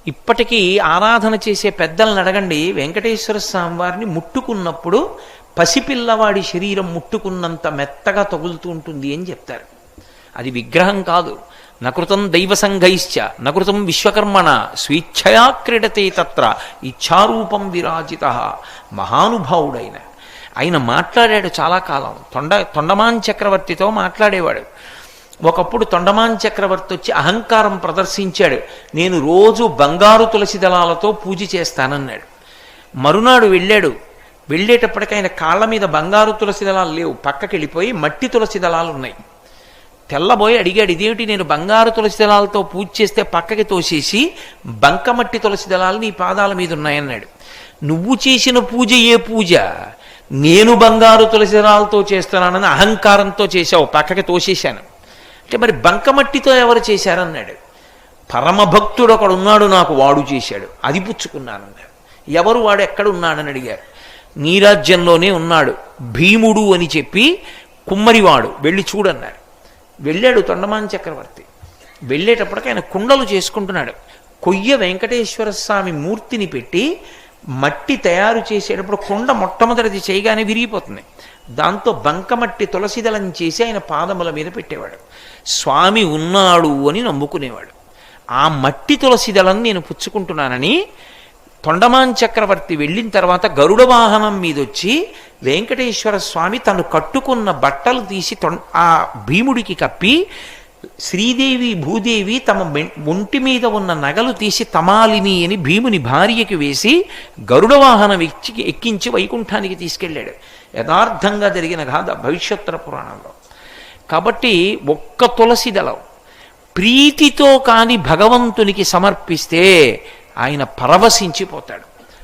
ఇప్పటికీ ఆరాధన చేసే పెద్దలను అడగండి, వెంకటేశ్వర స్వామి వారిని ముట్టుకున్నప్పుడు పసిపిల్లవాడి శరీరం ముట్టుకున్నంత మెత్తగా తగులుతూ ఉంటుంది అని చెప్తారు. అది విగ్రహం కాదు. నకృతం దైవ సంఘైశ్చ నకృతం విశ్వకర్మణ స్వేచ్ఛయా క్రీడతే తత్ర ఇచ్ఛారూపం విరాజిత. మహానుభావుడైన ఆయన మాట్లాడాడు చాలా కాలం. తొండమాన్ చక్రవర్తితో మాట్లాడేవాడు. ఒకప్పుడు తొండమాన్ చక్రవర్తి వచ్చి అహంకారం ప్రదర్శించాడు. నేను రోజు బంగారు తులసి దళాలతో పూజ చేస్తానన్నాడు. మరునాడు వెళ్ళాడు. వెళ్ళేటప్పటికి ఆయన కాళ్ళ మీద బంగారు తులసి దళాలు లేవు, పక్కకి వెళ్ళిపోయి మట్టి తులసి దళాలు ఉన్నాయి. తెల్లబోయి అడిగాడు, ఇదేమిటి నేను బంగారు తులసి దళాలతో పూజ చేస్తే పక్కకి తోసేసి బంకమట్టి తులసి దళాలు నీ పాదాల మీద ఉన్నాయన్నాడు. నువ్వు చేసిన పూజ ఏ పూజ? నేను బంగారు తులసి దళాలతో చేస్తున్నానని అహంకారంతో చేశావు, పక్కకి తోసేశాను. అంటే మరి బంకమట్టితో ఎవరు చేశారన్నాడు. పరమభక్తుడు ఒకడు ఉన్నాడు నాకు, వాడు చేశాడు, అది పుచ్చుకున్నానన్నాడు. ఎవరు వాడు, ఎక్కడున్నాడని అడిగారు. నీ రాజ్యంలోనే ఉన్నాడు, భీముడు అని చెప్పి కుమ్మరివాడు, వెళ్ళి చూడన్నారు. వెళ్ళాడు తొండమాన్ చక్రవర్తి. వెళ్ళేటప్పటికి ఆయన కుండలు చేసుకుంటున్నాడు. కొయ్య వెంకటేశ్వర స్వామి మూర్తిని పెట్టి మట్టి తయారు చేసేటప్పుడు కుండ మొట్టమొదటిది చేయగానే విరిగిపోతుంది. దాంతో బంకమట్టి తులసిదళం చేసి ఆయన పాదముల మీద పెట్టేవాడు. స్వామి ఉన్నాడు అని నమ్ముకునేవాడు. ఆ మట్టి తులసిదళం నేను పుచ్చుకుంటున్నానని తొండమాన్ చక్రవర్తి వెళ్ళిన తర్వాత గరుడ వాహనం మీదొచ్చి వెంకటేశ్వర స్వామి తను కట్టుకున్న బట్టలు తీసి ఆ భీముడికి కప్పి, శ్రీదేవి భూదేవి తమ ఒంటి మీద ఉన్న నగలు తీసి తమాలిని అని భీముని భార్యకి వేసి గరుడ వాహనం ఎక్కించి వైకుంఠానికి తీసుకెళ్ళాడు. యథార్థంగా జరిగిన గాథ భవిష్యోత్తర పురాణంలో. కాబట్టి ఒక్క తులసి దళం ప్రీతితో కాని భగవంతునికి సమర్పిస్తే ఆయన పరవశించిపోతాడు.